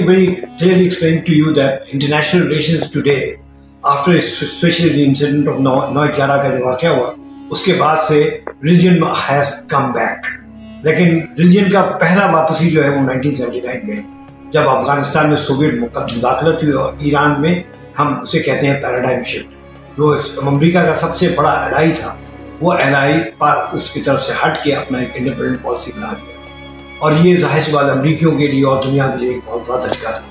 very clearly explained to you that international relations today, after especially the incident of 9/11 का जो वाक़या हुआ, उसके बाद से religion has come back. लेकिन religion का पहला वापसी जो है वो 1979 में, जब अफगानिस्तान में सोवियत मुदाखलत हुई और ईरान में, हम उसे कहते हैं पैराडाइम शिफ्ट. जो अमेरिका का सबसे बड़ा एलाई था, वो एलाई उसकी तरफ से हट के अपना एक इंडिपेंडेंट पॉलिसी बना लिया. और ये जाहिर सी बात अमरीकियों के लिए और दुनिया के लिए एक बहुत बड़ा धचका था.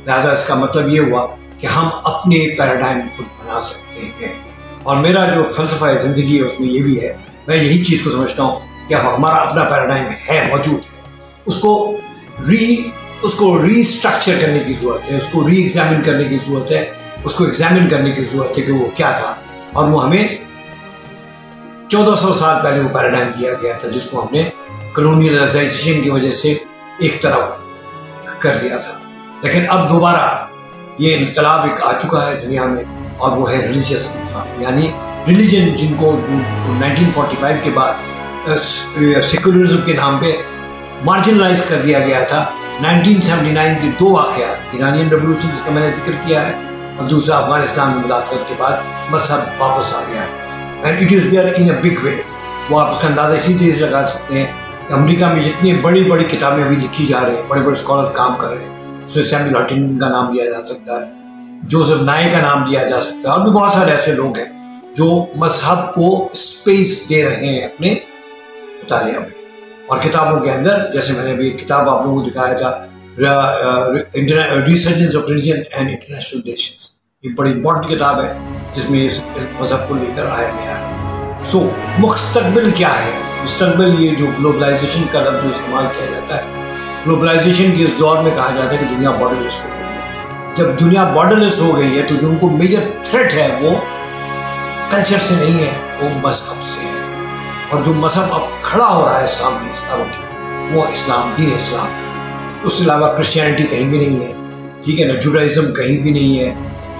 लिहाजा इसका मतलब ये हुआ कि हम अपने पैराडाइम खुद बना सकते हैं. और मेरा जो फ़लसफ़ा है ज़िंदगी है उसमें ये भी है, मैं यही चीज़ को समझता हूँ कि हमारा अपना पैराडाइम है, मौजूद है. उसको रीस्ट्रक्चर करने की ज़रूरत है, उसको री एग्ज़ामिन करने की ज़रूरत है, उसको एग्ज़ामिन करने की ज़रूरत है कि वो क्या था. और वो हमें 1400 साल पहले वो पैराडाइम दिया गया था, जिसको हमने कॉलोनियलाइजेशन की वजह से एक तरफ कर दिया था. लेकिन अब दोबारा ये इनकलाब एक आ चुका है दुनिया में, और वो है रिलीजियस इनकलाब. यानी रिलीजन जिनको 1945 के बाद सेकुलरिज्म के नाम पे मार्जिनलाइज कर दिया गया था. 1979 के दो वाक़यात, ईरानियन रेवोल्यूशन जिसका मैंने जिक्र किया है, और दूसरा अफगानिस्तान में मुदाखलत के बाद मजहब वापस आ गया है. And it is there in a big way. वो आप उसका अंदाज़ा इसी चीज़ से लगा सकते हैं कि अमेरिका में जितनी बड़ी बड़ी किताबें अभी लिखी जा रही हैं, बड़े बड़े स्कॉलर काम कर रहे हैं, उसमें सैमुअल हंटिंगटन का नाम लिया जा सकता है, जोसेफ नाई का नाम लिया जा सकता है, और भी बहुत सारे ऐसे लोग हैं जो मजहब को स्पेस दे रहे हैं अपने मुतालिया में. और किताबों के अंदर, जैसे मैंने अभी एक किताब आप लोगों को दिखाया था, resurgence of religion and international relations, ये बड़ी इंपॉर्टेंट किताब है जिसमें इस मजहब को लेकर आया गया है. सो मुस्तकबिल क्या है? मुस्तकबिल, ये जो ग्लोबलाइजेशन का लफ्ज़ जो इस्तेमाल किया जाता है, ग्लोबलाइजेशन के इस दौर में कहा जाता है कि दुनिया बॉर्डरलेस हो गई है. जब दुनिया बॉर्डरलेस हो गई है तो जो उनको मेजर थ्रेट है वो कल्चर से नहीं है, वो मजहब से है. और जो मजहब अब खड़ा हो रहा है सामने इस्लाम के, वो इस्लाम, दीन इस्लाम. उसके अलावा क्रिश्चियनिटी कहीं भी नहीं है, ठीक है ना, जुडाइज़म कहीं भी नहीं है.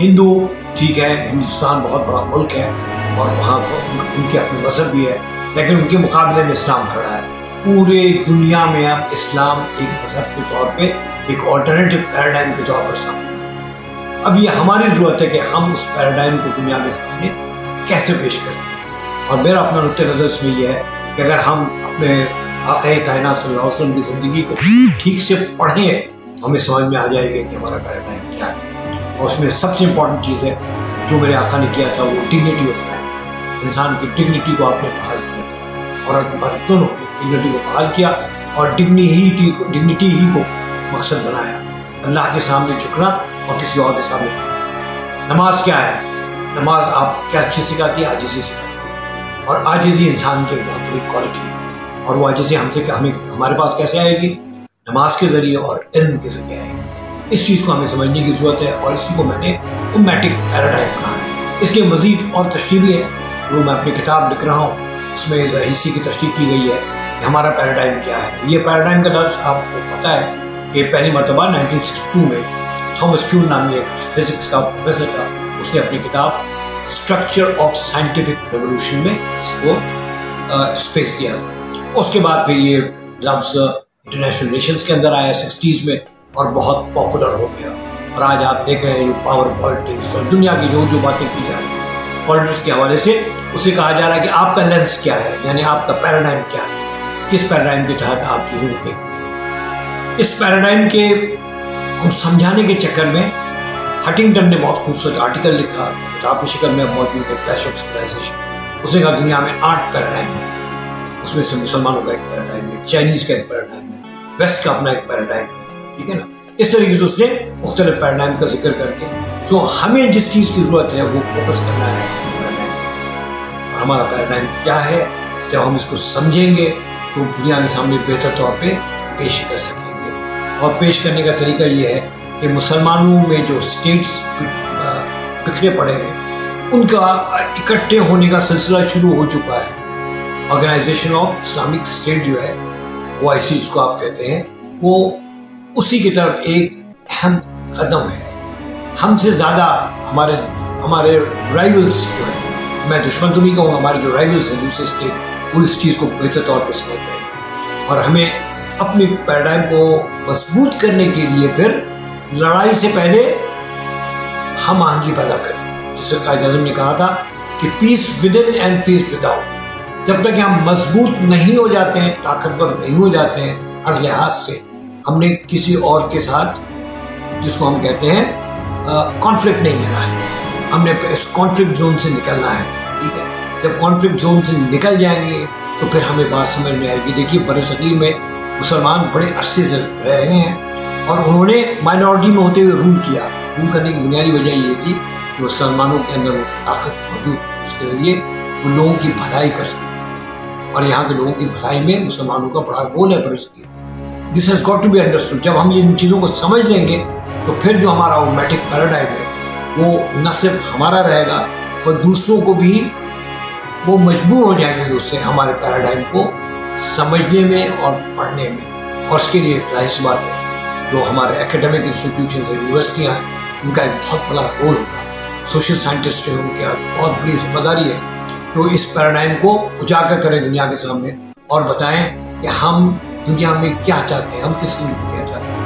हिंदू, ठीक है, हिंदुस्तान बहुत बड़ा मुल्क है और वहाँ उनके अपने मजहब भी है, लेकिन उनके मुकाबले में इस्लाम खड़ा है. पूरे दुनिया में अब इस्लाम एक मजहब के तौर पे, एक ऑल्टरनेटिव पैराडाइम के तौर पर सामने आ रहा है. अब ये हमारी ज़रूरत है कि हम उस पैराडाइम को दुनिया के सामने कैसे पेश करते हैं. और मेरा अपना नुक्ते नज़र इसमें यह है कि अगर हम अपने आक़ाए कायनात सल्लल्लाहु अलैहि वसल्लम की ज़िंदगी को ठीक से पढ़ें, हमें समझ में आ जाएगा कि हमारा पैराडाइम क्या है. और उसमें सबसे इम्पॉर्टेंट चीज़ है जो मेरे आका ने किया था, वो डिग्निटी ऑफ मैन. इंसान की डिग्निटी को आपने बहाल किया था, और मर्द दोनों की डिग्निटी को बहाल किया, और डिग्निटी ही को मकसद बनाया. अल्लाह के सामने झुकना और किसी और के सामने झुकना. नमाज क्या है? नमाज आपको क्या चीज़ सिखाती है? आजिज़ी सिखाती है. और आजिज़ी इंसान की बहुत बड़ी क्वालिटी है. और वो आजिज़ी हमारे पास कैसे आएगी? नमाज के ज़रिए और इल्म के ज़रिए आएगी. इस चीज़ को हमें समझने की ज़रूरत है, और इसी को मैंने उम्मेटिक पैराडाइम कहा है. इसके मज़ीद और तशरीह भी है, जो मैं अपनी किताब लिख रहा हूँ, उसमें हिस्से की तशरीह की गई है कि हमारा पैराडाइम क्या है. ये पैराडाइम का लफ्ज़ आपको पता है कि पहली मरतबा 1962 में थॉमस क्यून नामी एक फिज़िक्स का प्रोफेसर था, उसने अपनी किताब स्ट्रक्चर ऑफ साइंटिफिक रेवोल्यूशन में इसको स्पेस दिया था. उसके बाद फिर ये लफ्ज़ इंटरनेशनल रिलेशंस के अंदर आया 60s में, और बहुत पॉपुलर हो गया. और आज आप देख रहे हैं जो पावर पॉलिटिक्स और दुनिया की जो बातें की जा रही हैं पॉलिटिक्स के हवाले से, उसे कहा जा रहा है कि आपका लेंस क्या है, यानी आपका पैराडाइम क्या है, किस पैराडाइम के तहत आप चीज़ों को देखते हैं. इस पैराडाइम के को समझाने के चक्कर में हंटिंगटन ने बहुत खूबसूरत आर्टिकल लिखा, जो किताब की शक्ल में मौजूद है, क्लैश ऑफ सिविलाइजेशन. उसने कहा दुनिया में 8 पैराडाइम है, उसमें से मुसलमानों का एक पैराडाइम है, चाइनीज़ का एक पैराडाइम है, वेस्ट का अपना एक पैराडाइम है, ठीक है ना. इस तरीके से उसने मुख्तलिफ पैराडाइम का जिक्र करके, जो हमें जिस चीज़ की ज़रूरत है वो फोकस करना है पैराडाइम. और हमारा पैराडाइम क्या है, जब हम इसको समझेंगे तो दुनिया के सामने बेहतर तौर पे पेश कर सकेंगे. और पेश करने का तरीका ये है कि मुसलमानों में जो स्टेट्स बिखरे पड़े हैं, उनका इकट्ठे होने का सिलसिला शुरू हो चुका है. ऑर्गेनाइजेशन ऑफ इस्लामिक स्टेट जो है, वो ऐसी जिसको आप कहते हैं, वो उसी की तरफ एक अहम कदम है. हमसे ज़्यादा हमारे राइवल्स जो हैं, मैं दुश्मन तो नहीं कहूँगा, हमारे जो राइवल्स हैं दूसरे स्टेट, वो इस चीज़ को बेहतर तौर पर समझ रहे हैं. और हमें अपनी पैराडाइम को मजबूत करने के लिए फिर لڑائی سے پہلے ہم آہنگی پیدا کریں، جسے قائد اعظم نے کہا تھا کہ peace within and peace without. جب تک ہم مضبوط نہیں ہو جاتے ہیں، طاقتور نہیں ہو جاتے ہیں ہر لحاظ سے، ہم نے کسی اور کے ساتھ، جس کو ہم کہتے ہیں کانفلکٹ نہیں لینا ہے، ہم نے اس کانفلکٹ زون سے نکلنا ہے، ٹھیک ہے؟ جب کانفلکٹ زون سے نکل جائیں گے تو پھر ہمیں بات سمجھ میں آئے گی۔ دیکھیے بر صغیر میں مسلمان بڑے عرصے سے رہے ہیں اور انہوں نے مائنورٹی میں ہوتے ہوئے رول کیا۔ رول کرنے کی بنیادی وجہ یہ تھی کہ مسلمانوں کے اندر وہ طاقت موجود، اس کے ذریعے وہ لوگوں کی بھلائی کر سکتے، اور یہاں کے لوگوں کی بھلائی میں مسلمانوں کا بڑا رول ہے بر صغیر۔ This has got to be understood. جب ہم ان چیزوں کو سمجھ لیں گے تو پھر جو ہمارا اومیٹک پیراڈائم ہے وہ نہ صرف ہمارا رہے گا اور دوسروں کو بھی وہ مجبور ہو جائیں گے دوسرے ہمارے پیراڈائم کو سمجھنے میں اور پڑھنے میں۔ اور اس کے لیے ظاہر سی بات ہے جو ہمارے اکیڈمک انسٹیٹیوشنز ہیں، یونیورسٹیاں ہیں، ان کا ایک بہت بڑا رول ہوگا۔ سوشل سائنٹسٹ ہیں، ان کی بہت بڑی ذمہ داری ہے کہ وہ اس پیراڈائم کو اجاگر کریں دنیا کے سامنے اور بتائیں کہ ہم دنیا میں کیا چاہتے ہیں، ہم کس کی دنیا چاہتے ہیں۔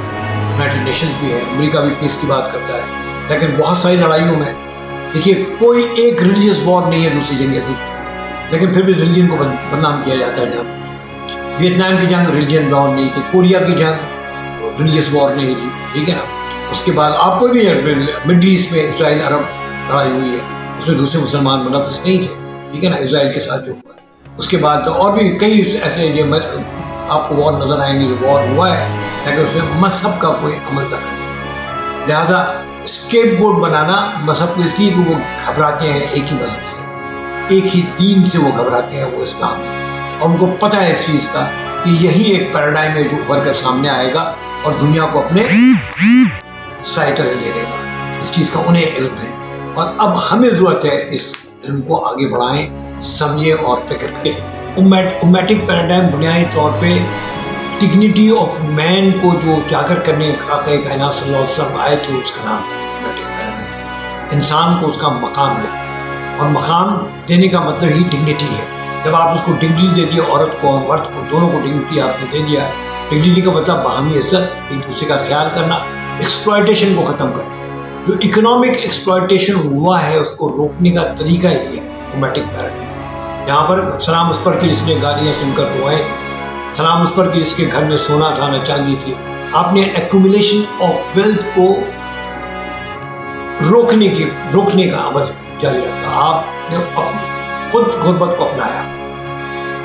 یونائٹڈ نیشنز بھی ہے، امریکہ بھی پیس کی بات کرتا ہے، لیکن بہت ساری لڑائیوں میں دیکھیے کوئی ایک ریلیجیس وار نہیں ہے دوسری جنگ سے، لیکن پھر بھی ریلیجن کو بدنام کیا جاتا ہے۔ جہاں ویتنام کی جنگ ریلیجن وار نہیں تھی، کوریا کی جنگ ریلیجیس وار نہیں تھی، ٹھیک ہے نا؟ اس کے بعد آپ کو بھی مڈل ایسٹ میں اسرائیل عرب لڑائی ہوئی ہے، اس میں دوسرے مسلمان منافس نہیں تھے، ٹھیک ہے نا؟ اسرائیل کے ساتھ جو ہوا ہے، اس کے بعد اور بھی کئی ایسے جو آپ کو وار نظر آئیں گے جو وار ہوا ہے، لیکن اس میں مذہب کا کوئی عمل تک نہیں۔ لہٰذا اسکیپ گوٹ بنانا مذہب کو اس لیے کہ وہ گھبراتے ہیں ایک ہی مذہب سے، ایک ہی دین سے وہ گھبراتے ہیں، وہ اسلام ہے، اور ان کو پتہ ہے اس چیز کا کہ یہی ایک پیراڈائم ہے جو ابھر کر سامنے آئے گا اور دنیا کو اپنے سائے تلے لے لے گا۔ اس چیز کا انہیں علم ہے، اور اب ہمیں ضرورت ہے اس علم کو آگے بڑھائیں، سمجھیں اور فکر کریں۔ اومیٹک پیراڈائم بنیادی طور پہ ڈگنیٹی آف مین کو جو اجاگر کرنے کا کائنات صلی اللہ علیہ وسلم آئے تھے، اس کا نام ہے اومیٹک پیراڈائم۔ انسان کو اس کا مقام دے، اور مقام دینے کا مطلب ہی ڈگنیٹی ہے۔ جب آپ اس کو ڈگنیٹی دے دیا، عورت کو اور مرد کو دونوں کو ڈگنیٹی آپ نے دے دیا ہے۔ ڈگنیٹی کا مطلب باہمی عزت، ایک دوسرے کا خیال کرنا، ایکسپلائٹیشن کو ختم کرنا۔ جو اکنامک ایکسپلائٹیشن ہوا ہے اس کو روکنے کا طریقہ ہی ہے اومیٹک پیراڈائم۔ یہاں پر سلام اس پر کہ جس نے گالیاں سن کر دعائیں کی، سلام اس پر کہ جس کے گھر میں سونا تھا نہ چاندی تھی۔ آپ نے ایکومولیشن آف ویلتھ کو روکنے کا عمل جاری رکھا۔ آپ نے خود غربت کو اپنایا۔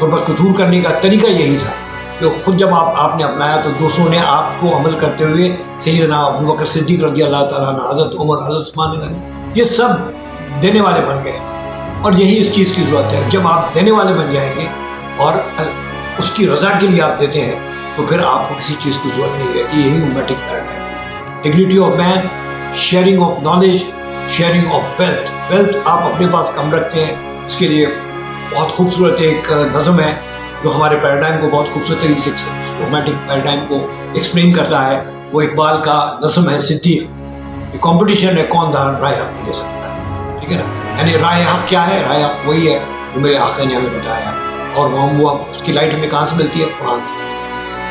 غربت کو دور کرنے کا طریقہ یہی تھا کہ خود جب آپ نے اپنایا تو دوسروں نے آپ کو عمل کرتے ہوئے سیدنا ابوبکر صدیق رضی اللہ تعالیٰ عنہ، حضرت عمر، حضرت عثمان غنی، یہ سب دینے والے بن گئے، اور یہی اس چیز کی ضرورت ہے۔ جب آپ دینے والے بن جائیں گے اور اس کی رضا کے لیے آپ دیتے ہیں تو پھر آپ کو کسی چیز کی ضرورت نہیں رہتی۔ یہی اومیٹک paradigm, dignity of man, sharing of knowledge, sharing of wealth. Wealth آپ اپنے پاس کم رکھتے ہیں، اس کے لیے بہت خوبصورت ایک نظم ہے جو ہمارے پیراڈائم کو بہت خوبصورت طریقے سے اومیٹک پیراڈائم کو ایکسپلین کرتا ہے۔ وہ اقبال کا نظم ہے صدیق۔ یہ کمپٹیشن ہے کون رائے حق لے سکتا ہے، ٹھیک ہے نا؟ یعنی رائے حق کیا ہے؟ رائے حق وہی ہے جو میرے آقا نے ہمیں بتایا ہے، اور وہ اس کی لائٹ ہمیں کہاں سے ملتی ہے؟ قرآن سے۔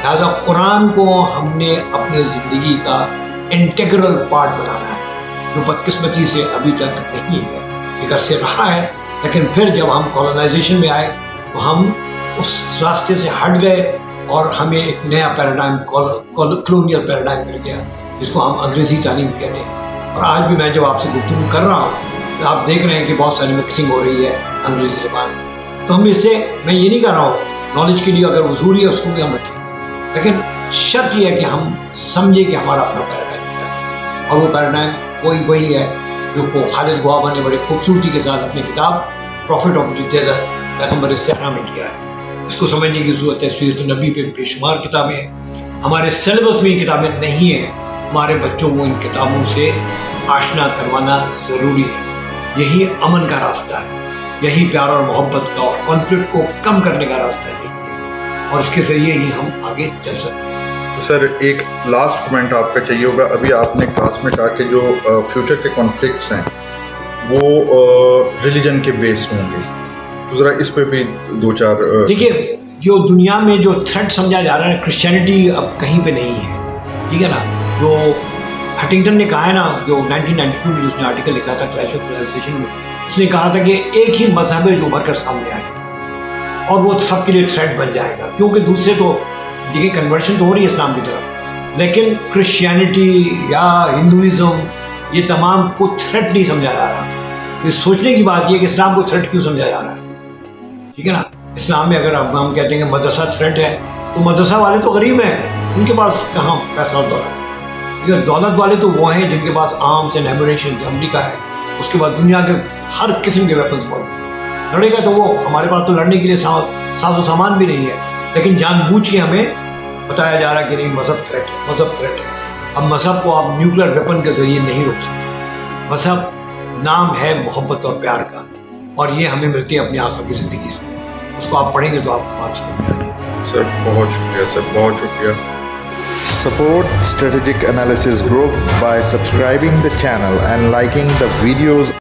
لہٰذا قرآن کو ہم نے اپنی زندگی کا انٹیگرل پارٹ بنانا ہے، جو بدقسمتی سے ابھی تک نہیں ہے، ایک عرصے رہا ہے، لیکن پھر جب ہم کالونائزیشن میں آئے تو ہم اس راستے سے ہٹ گئے اور ہمیں ایک نیا پیراڈائم کلونیل پیراڈائم مل گیا، جس کو ہم انگریزی تعلیم کہتے ہیں۔ اور آج بھی میں جب آپ سے گفتگو کر رہا ہوں تو آپ دیکھ رہے ہیں کہ بہت ساری مکسنگ ہو رہی ہے انگریزی زبان، تو ہم اس سے، میں یہ نہیں کہہ رہا ہوں نالج کے لیے اگر وہ ضروری ہے اس کو بھی ہم رکھیں، لیکن شرط یہ ہے کہ ہم سمجھیں کہ ہمارا اپنا پیراڈائم کیا ہے، اور وہ پیراڈائم وہی ہے جو کو خالد گوابا نے بڑے خوبصورتی کے ساتھ اپنی کتاب پروفٹ آف دی ڈیزرٹ پیغمبر صحرا میں کیا ہے۔ اس کو سمجھنے کی ضرورت ہے۔ سیرت النبی پہ بے شمار کتابیں ہیں، ہمارے سلیبس میں یہ کتابیں نہیں ہیں، ہمارے بچوں کو ان کتابوں سے آشنا کروانا ضروری ہے۔ یہی امن کا راستہ ہے، یہی پیار اور محبت کا اور کانفلکٹ کو کم کرنے کا راستہ یہی ہے، اور اس کے ذریعے ہی ہم آگے چل سکتے ہیں۔ سر ایک لاسٹ کمنٹ آپ کا چاہیے ہوگا۔ ابھی آپ نے کلاس میں کہا کہ جو فیوچر کے کانفلکٹس ہیں وہ ریلیجن کے بیس ہوں گے، تو ذرا اس پہ بھی دو چار۔ دیکھیے جو دنیا میں جو تھریٹ سمجھا جا رہا ہے کرسچینٹی اب کہیں پہ نہیں ہے، ٹھیک ہے نا؟ جو हटिंगटन ने कहा है ना, जो 1992 में उसने आर्टिकल लिखा था क्लैश ऑफ सिविलाइजेशन में, उसने कहा था कि एक ही मजहब है जो उभर कर सामने आएगा और वो सबके लिए थ्रेट बन जाएगा, क्योंकि दूसरे तो देखिए कन्वर्शन तो हो रही है इस्लाम की तरफ, लेकिन क्रिश्चियनिटी या हिंदुइज्म ये तमाम को थ्रेट नहीं समझा जा रहा। ये सोचने की बात ये कि इस्लाम को थ्रेट क्यों समझा जा रहा है, ठीक है ना। इस्लाम में अगर हम कहते हैं कि मदरसा थ्रेट है, तो मदरसा वाले तो गरीब हैं, उनके पास कहाँ पैसा और दौलत है। ये दौलत वाले तो वो हैं जिनके पास आर्म्स एंड एम्यूनेशन, अमरीका है, उसके बाद दुनिया के हर किस्म के वेपन्स मौजूद। लड़ेगा तो वो, हमारे पास तो लड़ने के लिए साजो सामान भी नहीं है, लेकिन जानबूझ के हमें बताया जा रहा है कि नहीं मजहब थ्रेट है, मजहब थ्रेट है। अब मजहब को आप न्यूक्लियर वेपन के जरिए नहीं रोक सकते। मजहब नाम है मोहब्बत और प्यार का, और ये हमें मिलती है अपनी आखिर की ज़िंदगी से। उसको आप पढ़ेंगे तो आपको बात समझ में आएगी। सर बहुत शुक्रिया सर, बहुत शुक्रिया। Support Strategic Analysis Group by subscribing the channel and liking the videos.